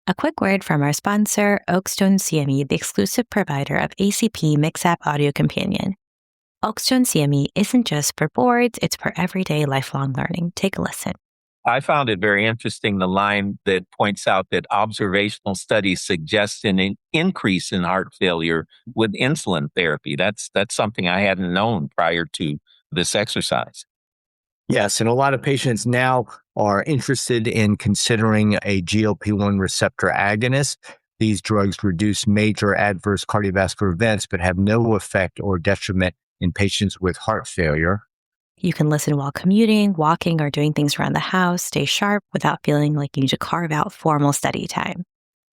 A quick word from our sponsor, Oakstone CME, the exclusive provider of ACP MixApp Audio Companion. Oakstone CME isn't just for boards, it's for everyday lifelong learning. Take a listen. I found it very interesting, the line that points out that observational studies suggest an increase in heart failure with insulin therapy. That's something I hadn't known prior to this exercise. Yes, and a lot of patients now are interested in considering a GLP-1 receptor agonist. These drugs reduce major adverse cardiovascular events, but have no effect or detriment in patients with heart failure. You can listen while commuting, walking, or doing things around the house. Stay sharp without feeling like you need to carve out formal study time.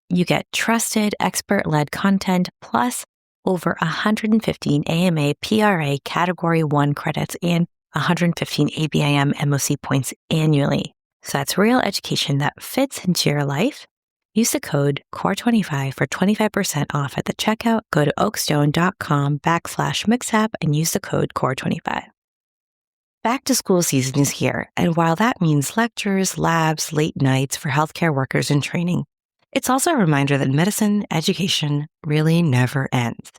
You get trusted, expert-led content, plus over 115 AMA PRA Category 1 credits and 115 ABIM MOC points annually. So that's real education that fits into your life. Use the code CORE25 for 25% off at the checkout. Go to oakstone.com/mixapp and use the code CORE25. Back to school season is here, and while that means lectures, labs, late nights for healthcare workers in training, it's also a reminder that medicine education really never ends.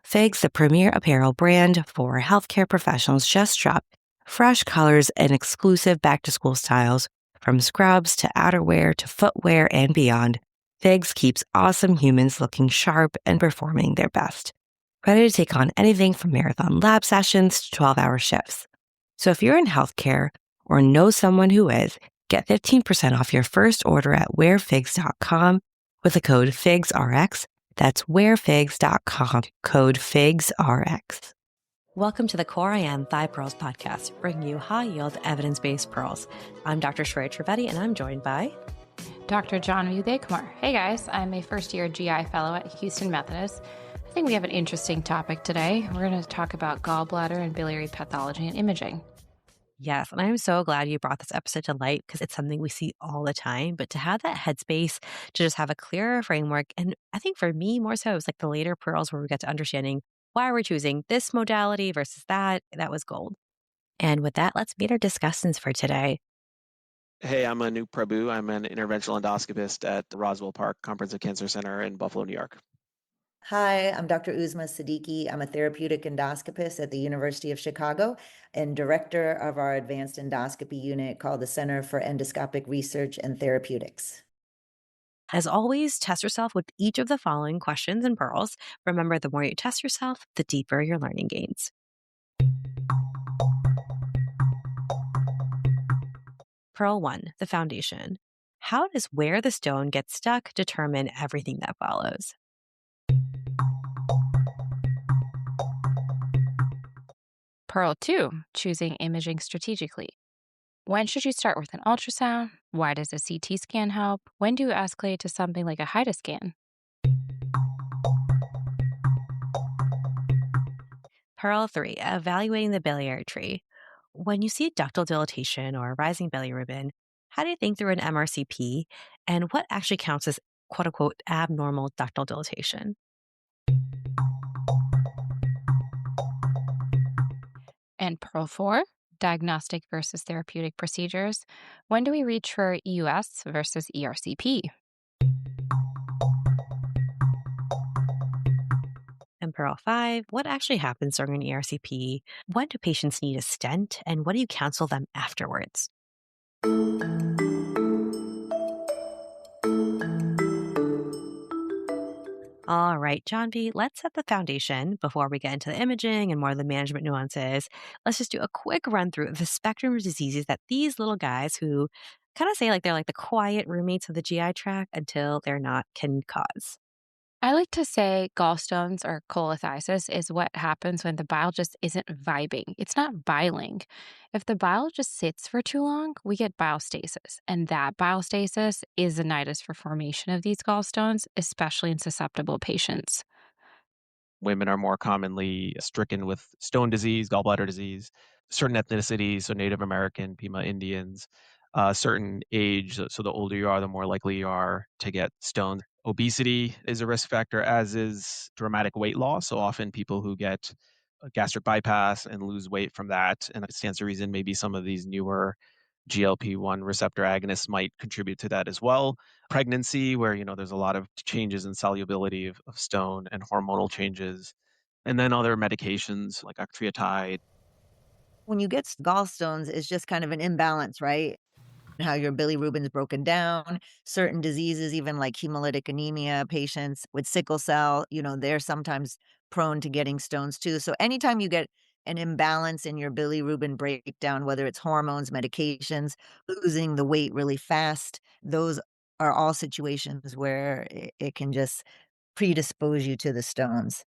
FIGS, the premier apparel brand for healthcare professionals, just dropped fresh colors and exclusive back-to-school styles. From scrubs to outerwear to footwear and beyond, FIGS keeps awesome humans looking sharp and performing their best. Ready to take on anything from marathon lab sessions to 12-hour shifts. So if you're in healthcare or know someone who is, get 15% off your first order at wearfigs.com with the code FIGSRX. That's wearfigs.com, code FIGSRX. Welcome to the CoreIM Thigh Pearls podcast, bringing you high-yield, evidence-based pearls. I'm Dr. Shreya Trivedi, and I'm joined by Dr. John Udekumar. Hey guys, I'm a first-year GI fellow at Houston Methodist. I think we have an interesting topic today. We're going to talk about gallbladder and biliary pathology and imaging. Yes, and I'm so glad you brought this episode to light because it's something we see all the time. But to have that headspace, to just have a clearer framework, and I think for me more so, it was like the later pearls where we get to understanding why we're choosing this modality versus that. That was gold. And with that, let's meet our discussants for today. Hey, I'm Anup Prabhu. I'm an interventional endoscopist at the Roswell Park Comprehensive Cancer Center in Buffalo, New York. Hi, I'm Dr. Uzma Siddiqui. I'm a therapeutic endoscopist at the University of Chicago and director of our advanced endoscopy unit called the Center for Endoscopic Research and Therapeutics. As always, test yourself with each of the following questions and pearls. Remember, the more you test yourself, the deeper your learning gains. Pearl 1, the foundation. How does where the stone gets stuck determine everything that follows? Pearl 2, choosing imaging strategically. When should you start with an ultrasound? Why does a CT scan help? When do you escalate to something like a HIDA scan? Pearl 3, evaluating the biliary tree. When you see ductal dilatation or rising bilirubin, how do you think through an MRCP, and what actually counts as quote-unquote abnormal ductal dilatation? And Pearl 4, diagnostic versus therapeutic procedures. When do we reach for EUS versus ERCP? And Pearl 5, what actually happens during an ERCP? When do patients need a stent, and what do you counsel them afterwards? All right, John B., let's set the foundation before we get into the imaging and more of the management nuances. Let's just do a quick run through of the spectrum of diseases that these little guys who kind of say like they're like the quiet roommates of the GI tract until they're not can cause. I like to say gallstones or cholecystitis is what happens when the bile just isn't vibing. It's not biling. If the bile just sits for too long, we get bile stasis. And that bile stasis is the nidus for formation of these gallstones, especially in susceptible patients. Women are more commonly stricken with stone disease, gallbladder disease. Certain ethnicities, so Native American, Pima Indians, certain age, so the older you are, the more likely you are to get stones. Obesity is a risk factor, as is dramatic weight loss. So often people who get a gastric bypass and lose weight from that, and it stands to reason maybe some of these newer GLP-1 receptor agonists might contribute to that as well. pregnancy, where, there's a lot of changes in solubility of stone and hormonal changes. And then other medications like octreotide. When you get gallstones, it's just kind of an imbalance, right? How your bilirubin's broken down, certain diseases, even like hemolytic anemia patients with sickle cell, they're sometimes prone to getting stones too. So anytime you get an imbalance in your bilirubin breakdown, whether it's hormones, medications, losing the weight really fast, those are all situations where it can just predispose you to the stones.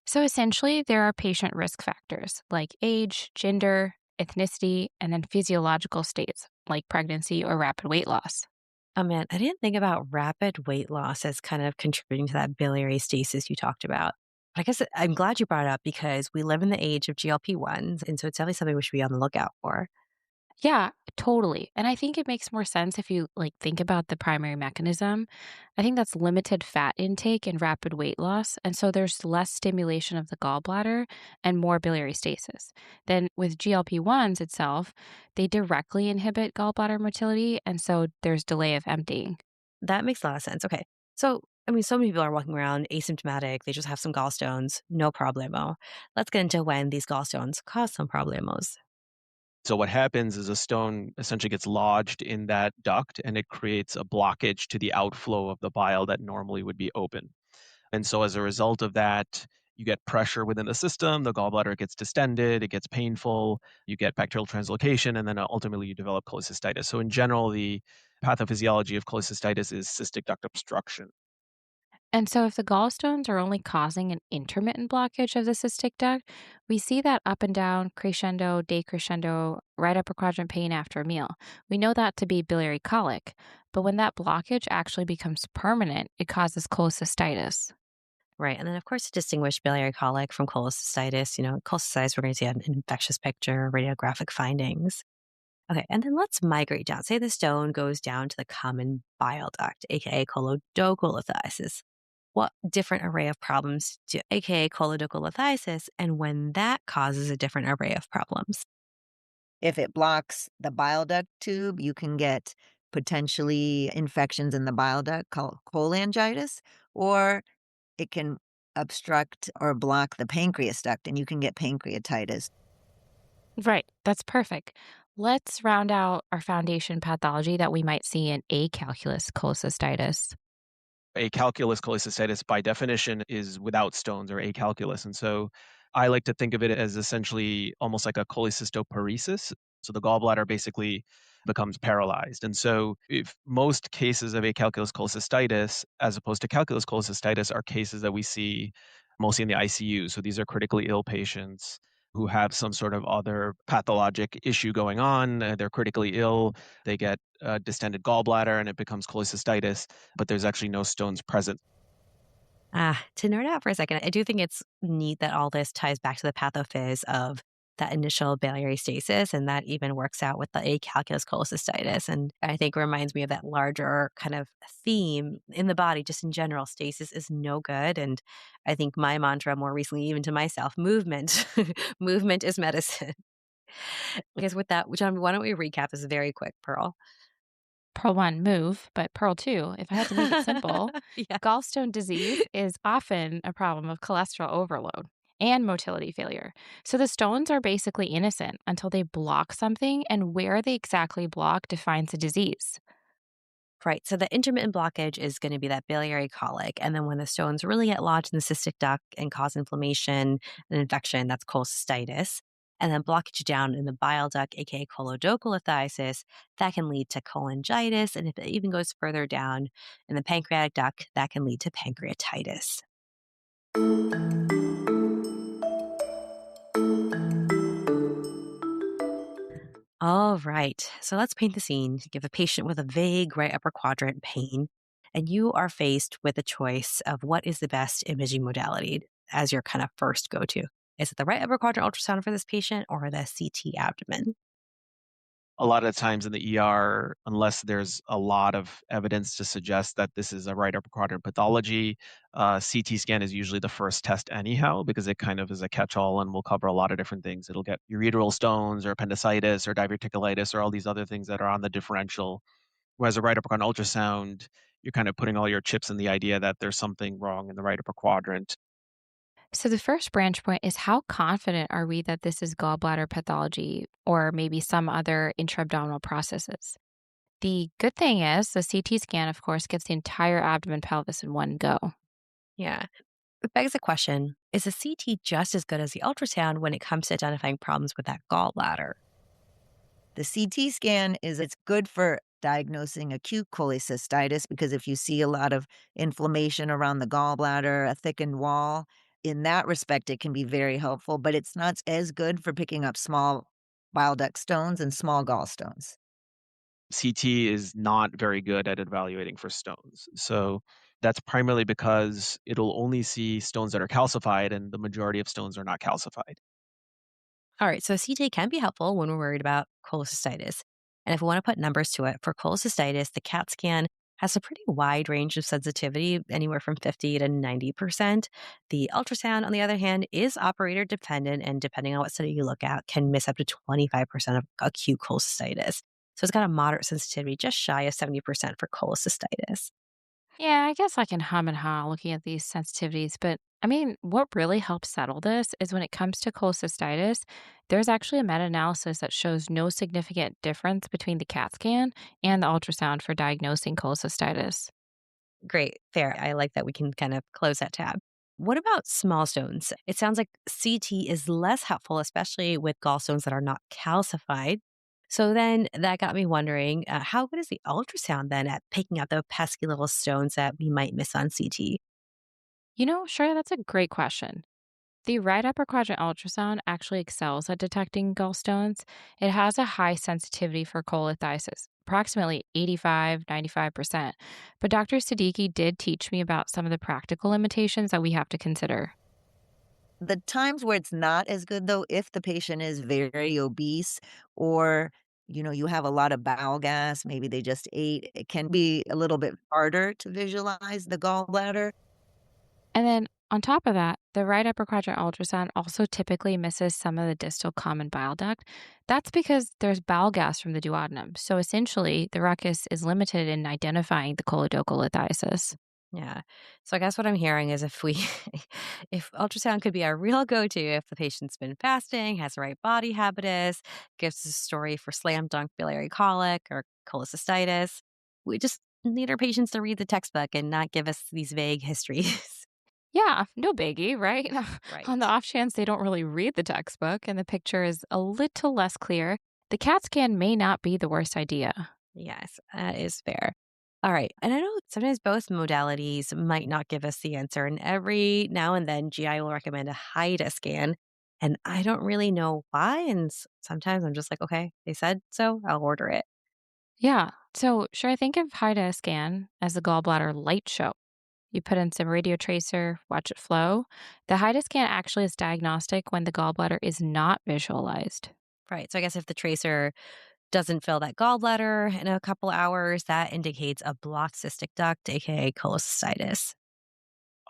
So essentially, there are patient risk factors like age, gender, ethnicity, and then physiological states like pregnancy or rapid weight loss. Oh man, I didn't think about rapid weight loss as kind of contributing to that biliary stasis you talked about. But I guess I'm glad you brought it up because we live in the age of GLP-1s, and so it's definitely something we should be on the lookout for. Yeah, totally. And I think it makes more sense if you think about the primary mechanism. I think that's limited fat intake and rapid weight loss. And so there's less stimulation of the gallbladder and more biliary stasis. Then with GLP-1s itself, they directly inhibit gallbladder motility. And so there's delay of emptying. That makes a lot of sense. Okay. So, I mean, so many people are walking around asymptomatic. They just have some gallstones, no problemo. Let's get into when these gallstones cause some problemos. So what happens is a stone essentially gets lodged in that duct, and it creates a blockage to the outflow of the bile that normally would be open. And so as a result of that, you get pressure within the system, the gallbladder gets distended, it gets painful, you get bacterial translocation, and then ultimately you develop cholecystitis. So in general, the pathophysiology of cholecystitis is cystic duct obstruction. And so, if the gallstones are only causing an intermittent blockage of the cystic duct, we see that up and down, crescendo, decrescendo, right upper quadrant pain after a meal. We know that to be biliary colic, but when that blockage actually becomes permanent, it causes cholecystitis. Right. And then, of course, to distinguish biliary colic from cholecystitis, cholecystitis, we're going to see an infectious picture, radiographic findings. Okay. And then let's migrate down. Say the stone goes down to the common bile duct, aka colodocolithiasis. What different array of problems do, aka colodocolithiasis, and when that causes a different array of problems? If it blocks the bile duct tube, you can get potentially infections in the bile duct called cholangitis, or it can obstruct or block the pancreas duct, and you can get pancreatitis. Right. That's perfect. Let's round out our foundation pathology that we might see in acalculous cholecystitis. Acalculous cholecystitis, by definition, is without stones or acalculous. And so I like to think of it as essentially almost like a cholecystoparesis. So the gallbladder basically becomes paralyzed. And so if most cases of acalculous cholecystitis, as opposed to calculous cholecystitis, are cases that we see mostly in the ICU. So these are critically ill patients who have some sort of other pathologic issue going on. They're critically ill. They get distended gallbladder and it becomes cholecystitis, but there's actually no stones present. To nerd out for a second, I do think it's neat that all this ties back to the pathophys of that initial biliary stasis, and that even works out with the acalculous cholecystitis. And I think reminds me of that larger kind of theme in the body, just in general. Stasis is no good. And I think my mantra more recently, even to myself, movement. Movement is medicine. I guess with that, John, why don't we recap this very quick, Pearl? Pearl 1, move, but Pearl 2, if I had to make it simple, Yeah. gallstone disease is often a problem of cholesterol overload and motility failure. So the stones are basically innocent until they block something, and where they exactly block defines the disease. Right. So the intermittent blockage is going to be that biliary colic. And then when the stones really get lodged in the cystic duct and cause inflammation and infection, that's cholecystitis. And then blockage down in the bile duct, aka colodocolithiasis, that can lead to cholangitis. And if it even goes further down in the pancreatic duct, that can lead to pancreatitis. All right. So let's paint the scene. Give a patient with a vague right upper quadrant pain, and you are faced with a choice of what is the best imaging modality as your kind of first go to. Is it the right upper quadrant ultrasound for this patient or the CT abdomen? A lot of times in the ER, unless there's a lot of evidence to suggest that this is a right upper quadrant pathology, CT scan is usually the first test anyhow, because it kind of is a catch-all and will cover a lot of different things. It'll get ureteral stones or appendicitis or diverticulitis or all these other things that are on the differential. Whereas a right upper quadrant ultrasound, you're kind of putting all your chips in the idea that there's something wrong in the right upper quadrant. So the first branch point is how confident are we that this is gallbladder pathology or maybe some other intra-abdominal processes? The good thing is the CT scan, of course, gets the entire abdomen pelvis in one go. Yeah. It begs the question, is the CT just as good as the ultrasound when it comes to identifying problems with that gallbladder? The CT scan it's good for diagnosing acute cholecystitis because if you see a lot of inflammation around the gallbladder, a thickened wall, in that respect, it can be very helpful, but it's not as good for picking up small bile duct stones and small gallstones. CT is not very good at evaluating for stones. So that's primarily because it'll only see stones that are calcified, and the majority of stones are not calcified. All right, so CT can be helpful when we're worried about cholecystitis. And if we want to put numbers to it, for cholecystitis, the CAT scan has a pretty wide range of sensitivity, anywhere from 50 to 90%. The ultrasound, on the other hand, is operator dependent, and depending on what study you look at, can miss up to 25% of acute cholecystitis. So it's got a moderate sensitivity, just shy of 70% for cholecystitis. Yeah, I guess I can hum and haw looking at these sensitivities, but I mean, what really helps settle this is when it comes to cholecystitis, there's actually a meta analysis that shows no significant difference between the CAT scan and the ultrasound for diagnosing cholecystitis. Great. Fair. I like that we can kind of close that tab. What about small stones? It sounds like CT is less helpful, especially with gallstones that are not calcified. So then that got me wondering, how good is the ultrasound then at picking out the pesky little stones that we might miss on CT? Sure, that's a great question. The right upper quadrant ultrasound actually excels at detecting gallstones. It has a high sensitivity for cholelithiasis, approximately 85-95%. But Dr. Siddiqui did teach me about some of the practical limitations that we have to consider. The times where it's not as good, though, if the patient is very obese or, you have a lot of bowel gas, maybe they just ate, it can be a little bit harder to visualize the gallbladder. And then on top of that, the right upper quadrant ultrasound also typically misses some of the distal common bile duct. That's because there's bowel gas from the duodenum. So essentially, the RUQUS is limited in identifying the choledocholithiasis. Yeah. So I guess what I'm hearing is if ultrasound could be our real go-to, if the patient's been fasting, has the right body habitus, gives us a story for slam dunk biliary colic or cholecystitis, we just need our patients to read the textbook and not give us these vague histories. Yeah, no biggie, right? On the Right. off chance they don't really read the textbook and the picture is a little less clear, the CAT scan may not be the worst idea. Yes, that is fair. All right. And I know sometimes both modalities might not give us the answer. And every now and then, GI will recommend a HIDA scan. And I don't really know why. And sometimes I'm just like, okay, they said so, I'll order it. Yeah. So, sure, I think of HIDA scan as the gallbladder light show. You put in some radio tracer, watch it flow. The HIDA scan actually is diagnostic when the gallbladder is not visualized. Right. So I guess if the tracer doesn't fill that gallbladder in a couple hours, that indicates a blocked cystic duct, aka cholecystitis.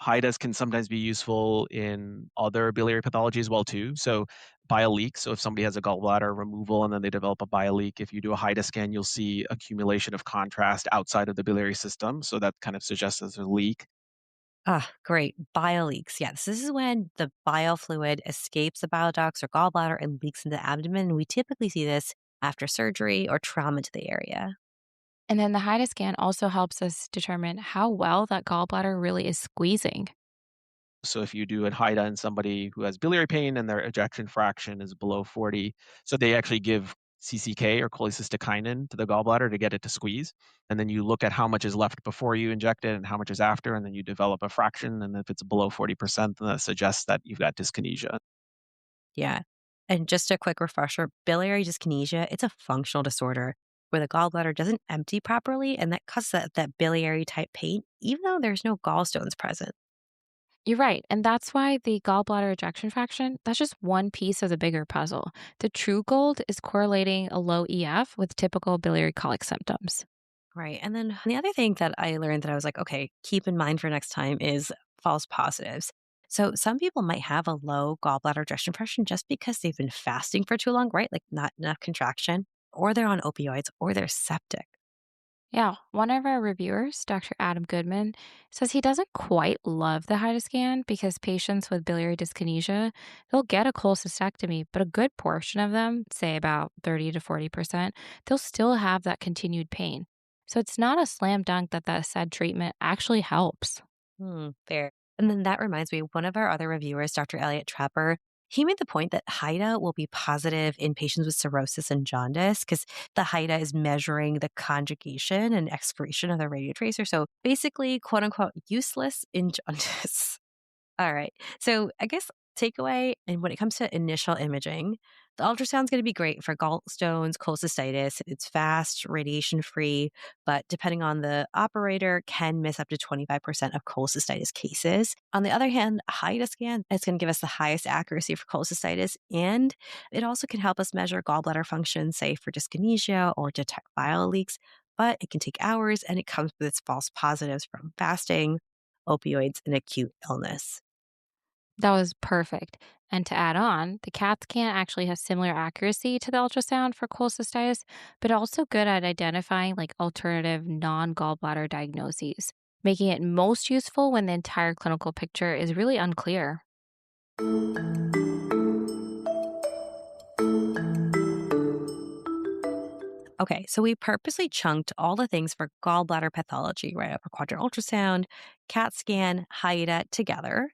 HIDAs can sometimes be useful in other biliary pathology as well too. So bile leak. So if somebody has a gallbladder removal and then they develop a bile leak, if you do a HIDA scan, you'll see accumulation of contrast outside of the biliary system. So that kind of suggests there's a leak. Ah, great. Bile leaks. Yes. This is when the bile fluid escapes the bile ducts or gallbladder and leaks into the abdomen. We typically see this after surgery or trauma to the area. And then the HIDA scan also helps us determine how well that gallbladder really is squeezing. So if you do a HIDA in somebody who has biliary pain and their ejection fraction is below 40, so they actually give CCK or cholecystokinin to the gallbladder to get it to squeeze. And then you look at how much is left before you inject it and how much is after, and then you develop a fraction. And if it's below 40%, then that suggests that you've got dyskinesia. Yeah. And just a quick refresher, biliary dyskinesia, it's a functional disorder where the gallbladder doesn't empty properly, and that causes that biliary type pain, even though there's no gallstones present. You're right. And that's why the gallbladder ejection fraction, that's just one piece of the bigger puzzle. The true gold is correlating a low EF with typical biliary colic symptoms. Right. And then the other thing that I learned that I was like, okay, keep in mind for next time is false positives. So some people might have a low gallbladder ejection fraction just because they've been fasting for too long, right? Like not enough contraction, or they're on opioids, or they're septic. Yeah, one of our reviewers, Dr. Adam Goodman, says he doesn't quite love the HIDA scan because patients with biliary dyskinesia, they'll get a cholecystectomy, but a good portion of them, say about 30 to 40%, they'll still have that continued pain. So it's not a slam dunk that the said treatment actually helps. Fair. And then that reminds me, one of our other reviewers, Dr. Elliot Trapper, he made the point that HIDA will be positive in patients with cirrhosis and jaundice because the HIDA is measuring the conjugation and excretion of the radiotracer. So basically, quote unquote, useless in jaundice. All right. So I guess takeaway, and when it comes to initial imaging, the ultrasound's going to be great for gallstones, cholecystitis. It's fast, radiation free, but depending on the operator, can miss up to 25% of cholecystitis cases. On the other hand, a HIDA scan is going to give us the highest accuracy for cholecystitis, and it also can help us measure gallbladder function, say for dyskinesia or detect bile leaks. But it can take hours, and it comes with its false positives from fasting, opioids, and acute illness. That was perfect. And to add on, the CAT scan actually has similar accuracy to the ultrasound for cholecystitis, but also good at identifying like alternative non gallbladder diagnoses, making it most useful when the entire clinical picture is really unclear. Okay, so we purposely chunked all the things for gallbladder pathology, right? Upper quadrant ultrasound, CAT scan, HIDA together.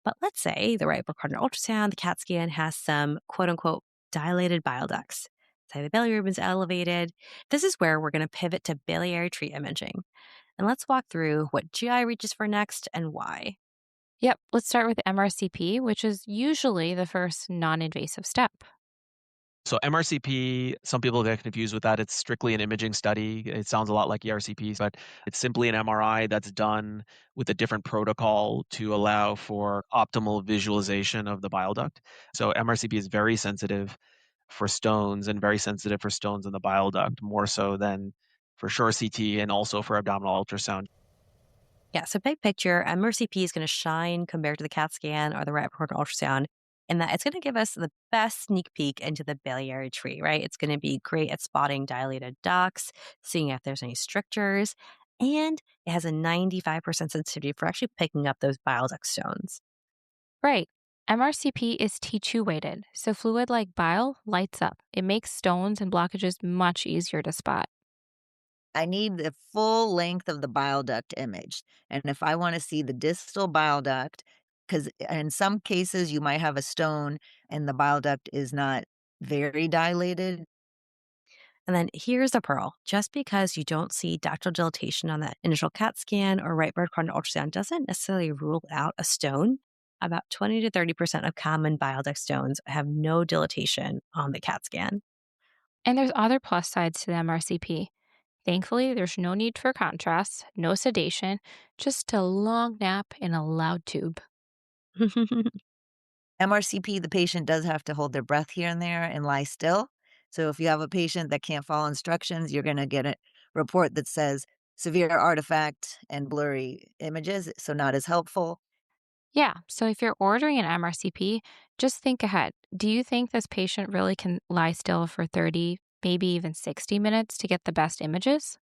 But let's say the right upper quadrant ultrasound, the CAT scan has some quote unquote dilated bile ducts. Say the bilirubin is elevated. This is where we're going to pivot to biliary tree imaging. And let's walk through what GI reaches for next and why. Yep, let's start with MRCP, which is usually the first non invasive step. So MRCP, some people get confused with that. It's strictly an imaging study. It sounds a lot like ERCP, but it's simply an MRI that's done with a different protocol to allow for optimal visualization of the bile duct. So MRCP is very sensitive for stones and very sensitive for stones in the bile duct, more so than for sure CT and also for abdominal ultrasound. Yeah, so big picture, MRCP is going to shine compared to the CAT scan or the right upper quadrant ultrasound in that it's going to give us the best sneak peek into the biliary tree, right? It's going to be great at spotting dilated ducts, seeing if there's any strictures, and it has a 95% sensitivity for actually picking up those bile duct stones. Right. MRCP is T2 weighted, so fluid like bile lights up. It makes stones and blockages much easier to spot. I need the full length of the bile duct image. And if I want to see the distal bile duct, because in some cases you might have a stone and the bile duct is not very dilated. And then here's the pearl. Just because you don't see ductal dilatation on that initial CAT scan or right quadrant ultrasound doesn't necessarily rule out a stone. About 20 to 30% of common bile duct stones have no dilatation on the CAT scan. And there's other plus sides to the MRCP. Thankfully, there's no need for contrast, no sedation, just a long nap in a loud tube. MRCP, the patient does have to hold their breath here and there and lie still. So if you have a patient that can't follow instructions, you're going to get a report that says severe artifact and blurry images, so not as helpful. Yeah, so if you're ordering an MRCP, just think ahead. Do you think this patient really can lie still for 30, maybe even 60 minutes to get the best images?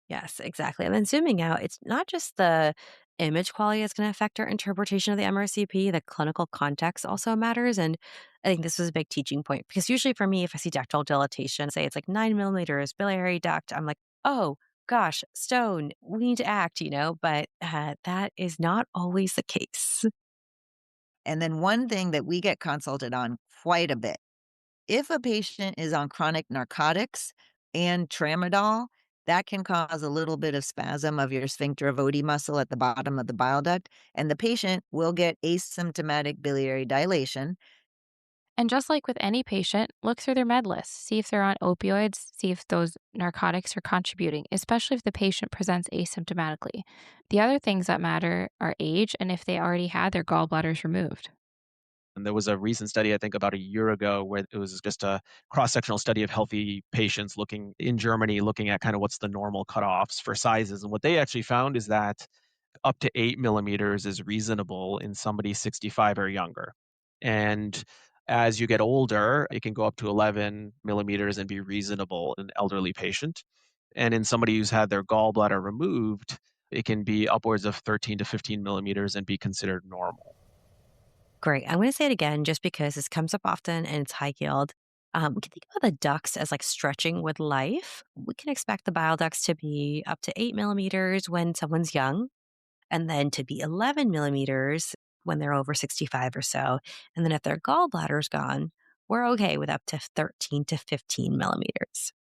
Yes, exactly. And then zooming out, it's not just the image quality that's going to affect our interpretation of the MRCP, the clinical context also matters. And I think this was a big teaching point because usually for me, if I see ductal dilatation, say it's like 9 millimeters, biliary duct, I'm like, oh gosh, stone, we need to act, but that is not always the case. And then one thing that we get consulted on quite a bit, if a patient is on chronic narcotics and tramadol, that can cause a little bit of spasm of your sphincterotomy muscle at the bottom of the bile duct, and the patient will get asymptomatic biliary dilation. And just like with any patient, look through their med list, see if they're on opioids, see if those narcotics are contributing, especially if the patient presents asymptomatically. The other things that matter are age and if they already had their gallbladders removed. And there was a recent study, I think about a year ago, where it was just a cross-sectional study of healthy patients looking in Germany, looking at kind of what's the normal cutoffs for sizes. And what they actually found is that up to 8 millimeters is reasonable in somebody 65 or younger. And as you get older, it can go up to 11 millimeters and be reasonable in an elderly patient. And in somebody who's had their gallbladder removed, it can be upwards of 13 to 15 millimeters and be considered normal. Great. I'm going to say it again just because this comes up often and it's high yield. We can think about the ducts as like stretching with life. We can expect the bile ducts to be up to 8 millimeters when someone's young, and then to be 11 millimeters when they're over 65 or so. And then if their gallbladder's gone, we're okay with up to 13 to 15 millimeters.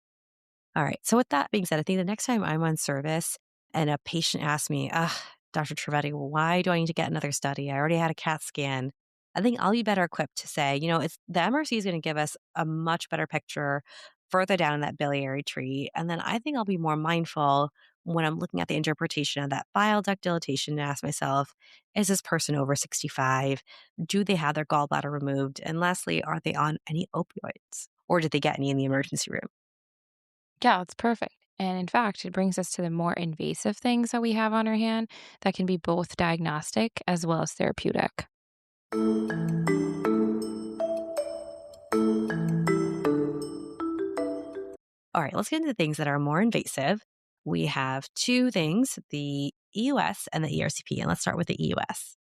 All right. So with that being said, I think the next time I'm on service and a patient asks me, Dr. Trivedi, why do I need to get another study? I already had a CAT scan. I think I'll be better equipped to say, it's the MRC is going to give us a much better picture further down in that biliary tree. And then I think I'll be more mindful when I'm looking at the interpretation of that bile duct dilatation and ask myself, is this person over 65? Do they have their gallbladder removed? And lastly, are they on any opioids? Or did they get any in the emergency room? Yeah, it's perfect. And in fact, it brings us to the more invasive things that we have on our hand that can be both diagnostic as well as therapeutic. All right, let's get into the things that are more invasive. We have two things, the EUS and the ERCP. And let's start with the EUS.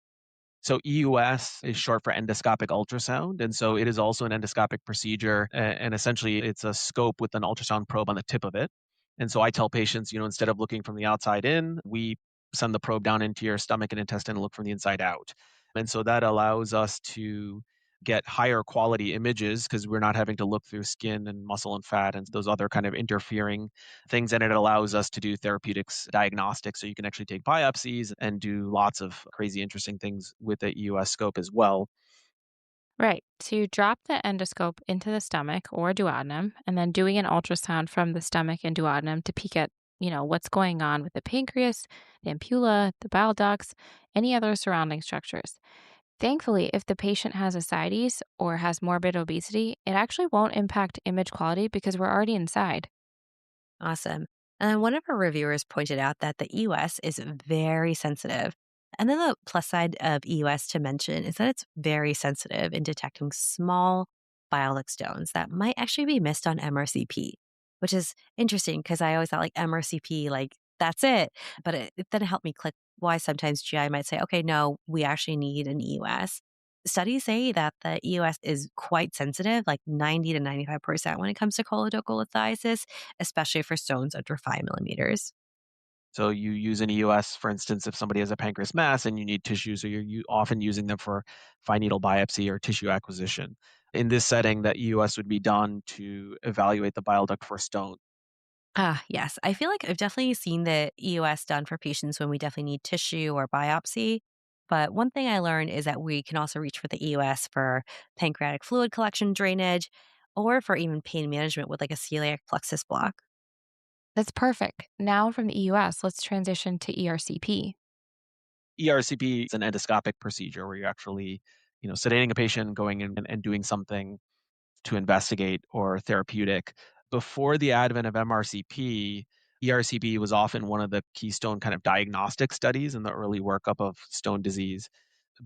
So EUS is short for endoscopic ultrasound. And so it is also an endoscopic procedure. And essentially, it's a scope with an ultrasound probe on the tip of it. And so I tell patients, instead of looking from the outside in, we send the probe down into your stomach and intestine and look from the inside out. And so that allows us to get higher quality images because we're not having to look through skin and muscle and fat and those other kind of interfering things. And it allows us to do therapeutics diagnostics. So you can actually take biopsies and do lots of crazy, interesting things with the EUS scope as well. Right. So you drop the endoscope into the stomach or duodenum, and then doing an ultrasound from the stomach and duodenum to peek at, what's going on with the pancreas, the ampulla, the bile ducts, any other surrounding structures. Thankfully, if the patient has ascites or has morbid obesity, it actually won't impact image quality because we're already inside. Awesome. And then one of our reviewers pointed out that the EUS is very sensitive. And then the plus side of EUS to mention is that it's very sensitive in detecting small bile stones that might actually be missed on MRCP, which is interesting because I always thought like MRCP, like that's it. But it then helped me click why sometimes GI might say, okay, no, we actually need an EUS. Studies say that the EUS is quite sensitive, like 90 to 95% when it comes to choledochal lithiasis, especially for stones under 5 millimeters. So you use an EUS, for instance, if somebody has a pancreas mass and you need tissues, or you're often using them for fine needle biopsy or tissue acquisition. In this setting, that EUS would be done to evaluate the bile duct for stone. Yes. I feel like I've definitely seen the EUS done for patients when we definitely need tissue or biopsy. But one thing I learned is that we can also reach for the EUS for pancreatic fluid collection drainage or for even pain management with like a celiac plexus block. That's perfect. Now from the EUS, let's transition to ERCP. ERCP is an endoscopic procedure where you're actually, sedating a patient, going in and doing something to investigate or therapeutic. Before the advent of MRCP, ERCP was often one of the keystone kind of diagnostic studies in the early workup of stone disease.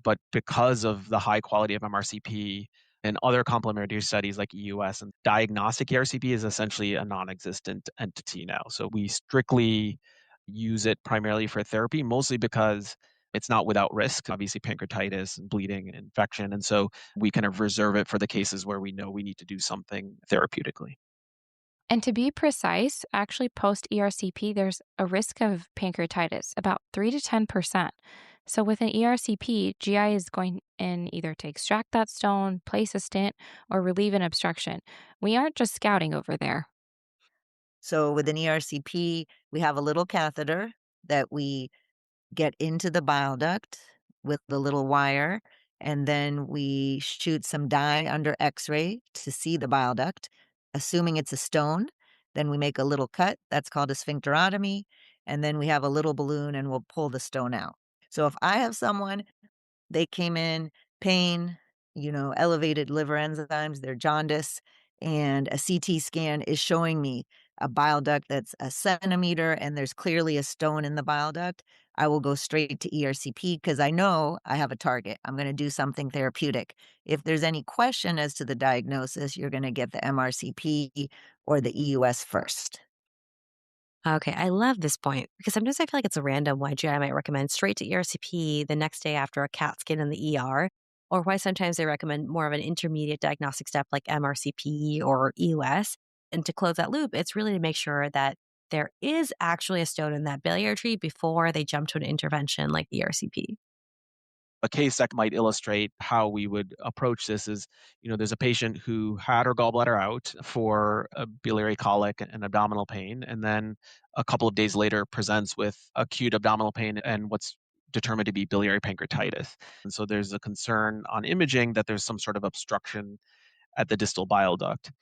But because of the high quality of MRCP and other complementary studies like EUS and diagnostic ERCP is essentially a non-existent entity now. So we strictly use it primarily for therapy, mostly because it's not without risk, obviously pancreatitis and bleeding and infection. And so we kind of reserve it for the cases where we know we need to do something therapeutically. And to be precise, actually post ERCP, there's a risk of pancreatitis, about 3 to 10%. So with an ERCP, GI is going in either to extract that stone, place a stent, or relieve an obstruction. We aren't just scouting over there. So with an ERCP, we have a little catheter that we get into the bile duct with the little wire, and then we shoot some dye under X-ray to see the bile duct. Assuming it's a stone, then we make a little cut. That's called a sphincterotomy. And then we have a little balloon and we'll pull the stone out. So if I have someone, they came in, pain, elevated liver enzymes, they're jaundice, and a CT scan is showing me a bile duct that's a centimeter and there's clearly a stone in the bile duct. I will go straight to ERCP because I know I have a target. I'm going to do something therapeutic. If there's any question as to the diagnosis, you're going to get the MRCP or the EUS first. Okay, I love this point because sometimes I feel like it's a random why GI might recommend straight to ERCP the next day after a CAT scan in the ER, or why sometimes they recommend more of an intermediate diagnostic step like MRCP or EUS. And to close that loop, it's really to make sure that there is actually a stone in that biliary tree before they jump to an intervention like ERCP. A case that might illustrate how we would approach this is, there's a patient who had her gallbladder out for a biliary colic and abdominal pain, and then a couple of days later presents with acute abdominal pain and what's determined to be biliary pancreatitis. And so there's a concern on imaging that there's some sort of obstruction at the distal bile duct.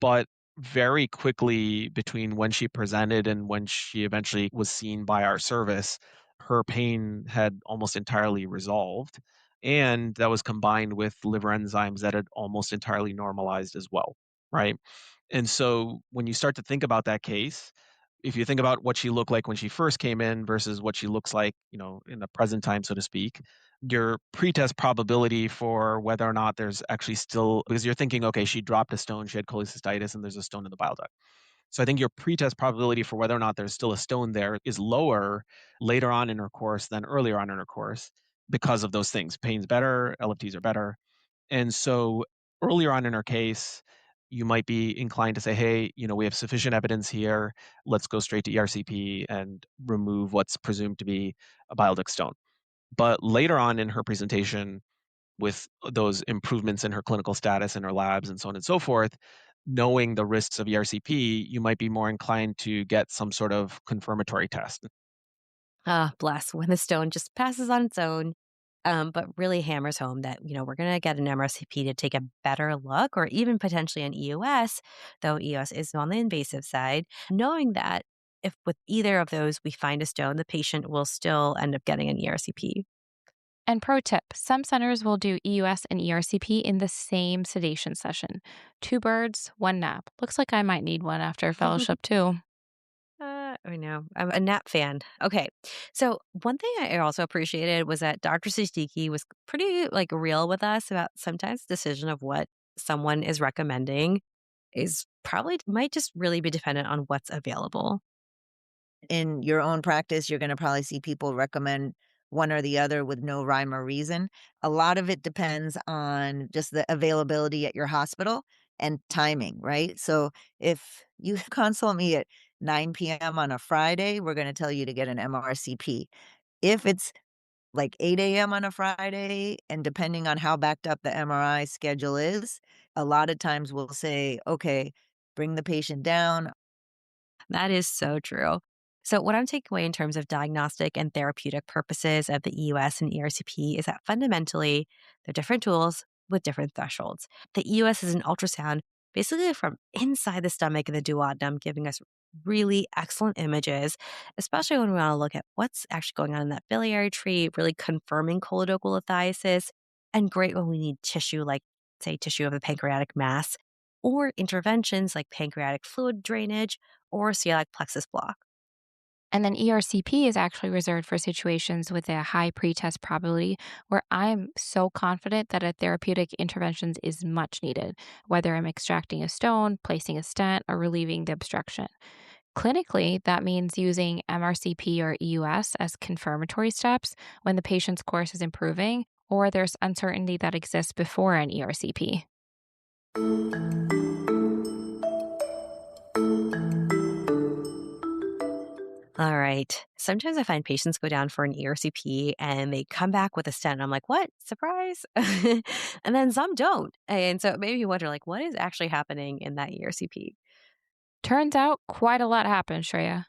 But very quickly between when she presented and when she eventually was seen by our service, her pain had almost entirely resolved. And that was combined with liver enzymes that had almost entirely normalized as well. Right. And so when you start to think about that case, if you think about what she looked like when she first came in versus what she looks like, in the present time, so to speak, your pretest probability for whether or not there's actually still, because you're thinking, okay, she dropped a stone, she had cholecystitis, and there's a stone in the bile duct. So I think your pretest probability for whether or not there's still a stone there is lower later on in her course than earlier on in her course because of those things. Pain's better, LFTs are better. And so earlier on in our case, you might be inclined to say, hey, we have sufficient evidence here. Let's go straight to ERCP and remove what's presumed to be a bile duct stone. But later on in her presentation, with those improvements in her clinical status and her labs and so on and so forth, knowing the risks of ERCP, you might be more inclined to get some sort of confirmatory test. Ah, bless, when the stone just passes on its own, but really hammers home that, we're going to get an MRCP to take a better look or even potentially an EUS, though EUS is on the invasive side, knowing that if with either of those we find a stone, the patient will still end up getting an ERCP. And pro tip, some centers will do EUS and ERCP in the same sedation session. Two birds, one nap. Looks like I might need one after fellowship too. I know. I'm a nap fan. Okay. So one thing I also appreciated was that Dr. Siddiqui was pretty real with us about sometimes the decision of what someone is recommending is probably might just really be dependent on what's available. In your own practice, you're gonna probably see people recommend one or the other with no rhyme or reason. A lot of it depends on just the availability at your hospital and timing, right? So if you consult me at 9 PM on a Friday, we're gonna tell you to get an MRCP. If it's like 8 AM on a Friday, and depending on how backed up the MRI schedule is, a lot of times we'll say, "Okay, bring the patient down." That is so true. So, what I'm taking away in terms of diagnostic and therapeutic purposes of the EUS and ERCP is that fundamentally they're different tools with different thresholds. The EUS is an ultrasound basically from inside the stomach of the duodenum, giving us really excellent images, especially when we want to look at what's actually going on in that biliary tree, really confirming choledochal lithiasis, and great when we need tissue like, say, tissue of the pancreatic mass, or interventions like pancreatic fluid drainage or celiac plexus block. And then ERCP is actually reserved for situations with a high pretest probability where I'm so confident that a therapeutic intervention is much needed, whether I'm extracting a stone, placing a stent, or relieving the obstruction. Clinically, that means using MRCP or EUS as confirmatory steps when the patient's course is improving or there's uncertainty that exists before an ERCP. All right. Sometimes I find patients go down for an ERCP and they come back with a stent. I'm like, what? Surprise. And then some don't. And so it made me wonder, what is actually happening in that ERCP? Turns out quite a lot happened, Shreya.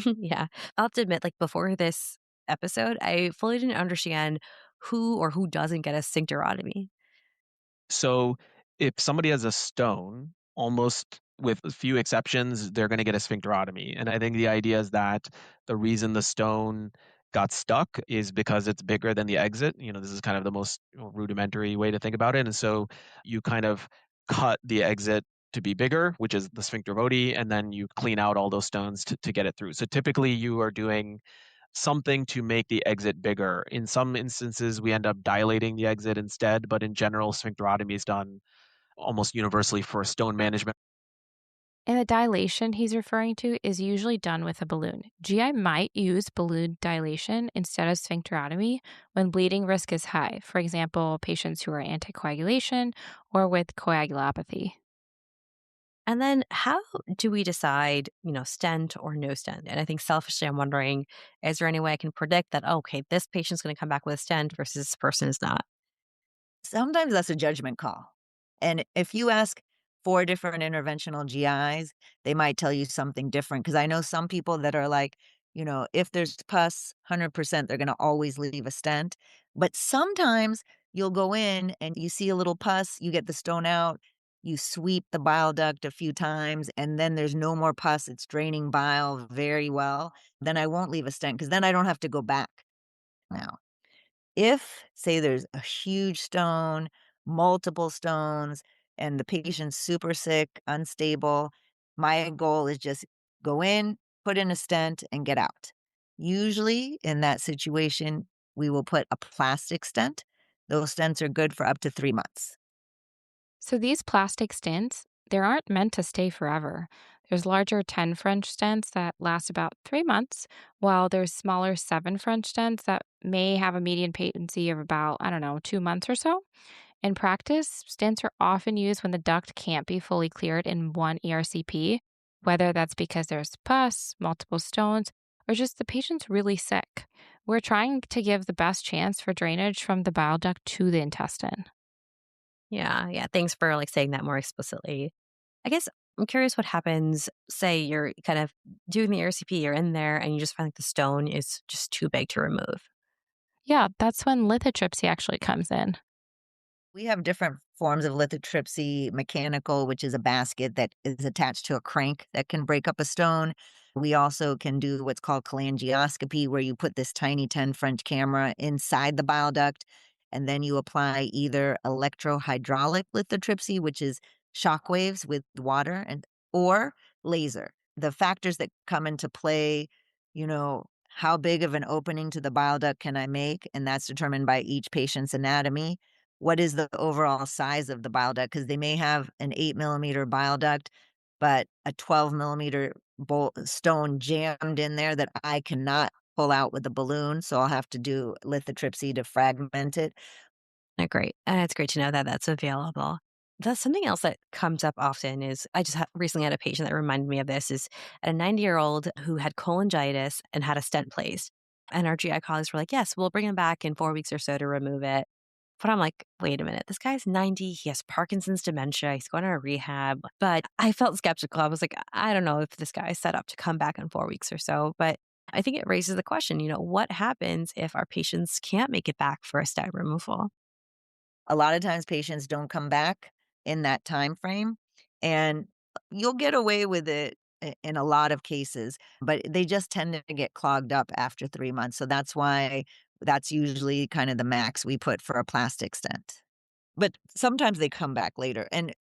Yeah. I'll have to admit, before this episode, I fully didn't understand who or who doesn't get a sphincterotomy. So if somebody has a stone, almost with a few exceptions, they're going to get a sphincterotomy. And I think the idea is that the reason the stone got stuck is because it's bigger than the exit. This is kind of the most rudimentary way to think about it. And so you kind of cut the exit to be bigger, which is the sphincter vodi, and then you clean out all those stones to get it through. So typically you are doing something to make the exit bigger. In some instances, we end up dilating the exit instead, but in general, sphincterotomy is done almost universally for stone management. And the dilation he's referring to is usually done with a balloon. GI might use balloon dilation instead of sphincterotomy when bleeding risk is high. For example, patients who are anticoagulation or with coagulopathy. And then how do we decide, stent or no stent? And I think selfishly, I'm wondering, is there any way I can predict that, okay, this patient's going to come back with a stent versus this person is not? Sometimes that's a judgment call. And if you ask 4 different interventional GIs, they might tell you something different. Because I know some people that are like, if there's pus, 100% they're gonna always leave a stent. But sometimes you'll go in and you see a little pus, you get the stone out, you sweep the bile duct a few times, and then there's no more pus, it's draining bile very well. Then I won't leave a stent because then I don't have to go back now. If, say, there's a huge stone, multiple stones, and the patient's super sick, unstable, my goal is just go in, put in a stent, and get out. Usually, in that situation, we will put a plastic stent. Those stents are good for up to 3 months. So these plastic stents, they aren't meant to stay forever. There's larger 10 French stents that last about 3 months, while there's smaller 7 French stents that may have a median patency of about, I don't know, 2 months or so. In practice, stents are often used when the duct can't be fully cleared in one ERCP, whether that's because there's pus, multiple stones, or just the patient's really sick. We're trying to give the best chance for drainage from the bile duct to the intestine. Yeah, yeah. Thanks for saying that more explicitly. I guess I'm curious what happens, say you're kind of doing the RCP, you're in there and you just find the stone is just too big to remove. Yeah, that's when lithotripsy actually comes in. We have different forms of lithotripsy, mechanical, which is a basket that is attached to a crank that can break up a stone. We also can do what's called cholangioscopy, where you put this tiny 10 French camera inside the bile duct, and then you apply either electrohydraulic lithotripsy, which is shock waves with water, and or laser. The factors that come into play, how big of an opening to the bile duct can I make? And that's determined by each patient's anatomy. What is the overall size of the bile duct? Because they may have an 8 millimeter bile duct, but a 12 millimeter stone jammed in there that I cannot pull out with a balloon. So I'll have to do lithotripsy to fragment it. Great. And it's great to know that that's available. That's something else that comes up often is I just recently had a patient that reminded me of this is a 90-year-old who had cholangitis and had a stent placed. And our GI colleagues were like, yes, we'll bring him back in 4 weeks or so to remove it. But I'm like, wait a minute, this guy's 90. He has Parkinson's dementia. He's going to rehab. But I felt skeptical. I was like, I don't know if this guy is set up to come back in 4 weeks or so. But I think it raises the question, what happens if our patients can't make it back for a stent removal? A lot of times patients don't come back in that time frame, and you'll get away with it in a lot of cases, but they just tend to get clogged up after 3 months. So that's why that's usually kind of the max we put for a plastic stent. But sometimes they come back later. And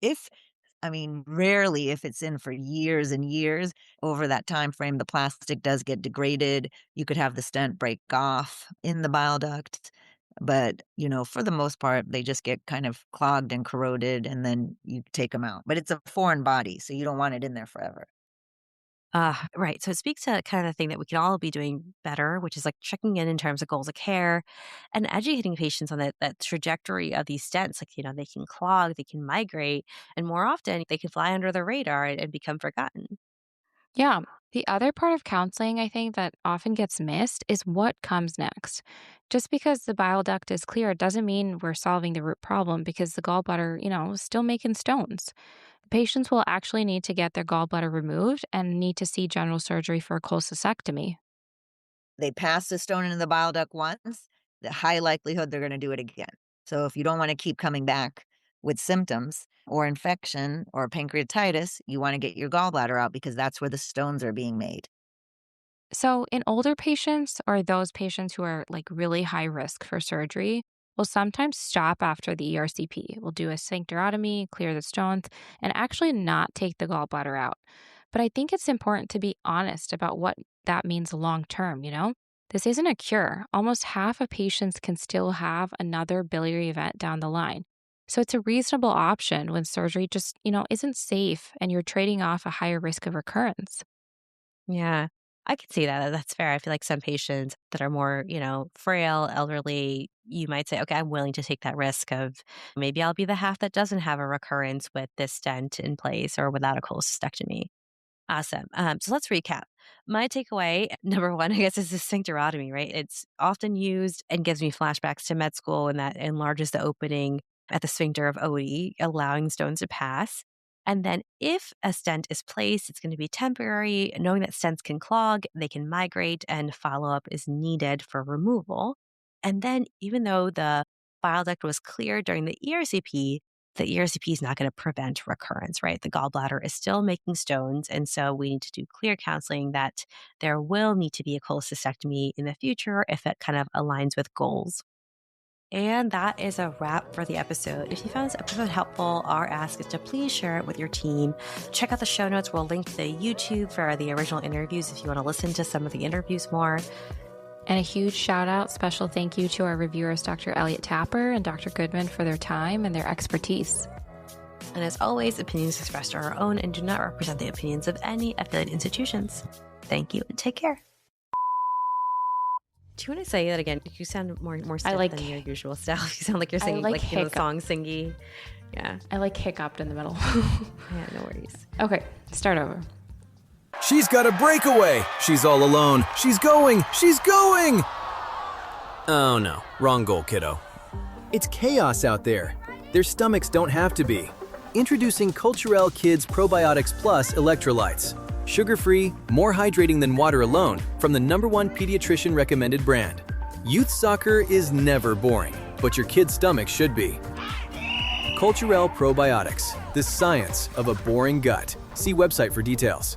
rarely if it's in for years and years, over that time frame, the plastic does get degraded. You could have the stent break off in the bile duct. But, for the most part, they just get kind of clogged and corroded, and then you take them out. But it's a foreign body, so you don't want it in there forever. Right. So it speaks to kind of the thing that we can all be doing better, which is checking in terms of goals of care and educating patients on that trajectory of these stents. They can clog, they can migrate, and more often they can fly under the radar and become forgotten. Yeah. The other part of counseling, I think, that often gets missed is what comes next. Just because the bile duct is clear doesn't mean we're solving the root problem because the gallbladder, is still making stones. Patients will actually need to get their gallbladder removed and need to see general surgery for a cholecystectomy. They pass the stone into the bile duct once, the high likelihood they're gonna do it again. So if you don't wanna keep coming back with symptoms or infection or pancreatitis, you wanna get your gallbladder out because that's where the stones are being made. So, in older patients or those patients who are really high risk for surgery, will sometimes stop after the ERCP. We'll do a sphincterotomy, clear the stones, and actually not take the gallbladder out. But I think it's important to be honest about what that means long term. This isn't a cure. Almost half of patients can still have another biliary event down the line. So it's a reasonable option when surgery just, isn't safe and you're trading off a higher risk of recurrence. Yeah, I can see that. That's fair. I feel like some patients that are more, frail, elderly, you might say, okay, I'm willing to take that risk of maybe I'll be the half that doesn't have a recurrence with this stent in place or without a cholecystectomy. Awesome. So let's recap. My takeaway, number one, I guess, is the sphincterotomy, right? It's often used and gives me flashbacks to med school, and that enlarges the opening at the sphincter of OE, allowing stones to pass. And then if a stent is placed, it's going to be temporary. Knowing that stents can clog, they can migrate, and follow up is needed for removal. And then even though the bile duct was cleared during the ERCP is not going to prevent recurrence, right? The gallbladder is still making stones. And so we need to do clear counseling that there will need to be a cholecystectomy in the future if it kind of aligns with goals. And that is a wrap for the episode. If you found this episode helpful, our ask is to please share it with your team. Check out the show notes. We'll link to the YouTube for the original interviews if you want to listen to some of the interviews more. And a huge shout out, special thank you to our reviewers, Dr. Elliot Tapper and Dr. Goodman, for their time and their expertise. And as always, opinions expressed are our own and do not represent the opinions of any affiliated institutions. Thank you and take care. Do you want to say that again? You sound more stiff than your usual style. You sound like you're singing like the song singy. Yeah. I hiccuped in the middle. Yeah, no worries. Okay, start over. She's got a breakaway. She's all alone. She's going. She's going. Oh no, wrong goal, kiddo. It's chaos out there. Their stomachs don't have to be. Introducing Culturelle Kids Probiotics Plus Electrolytes. Sugar-free, more hydrating than water alone from the #1 pediatrician recommended brand. Youth soccer is never boring, but your kid's stomach should be. Culturelle Probiotics, the science of a boring gut. See website for details.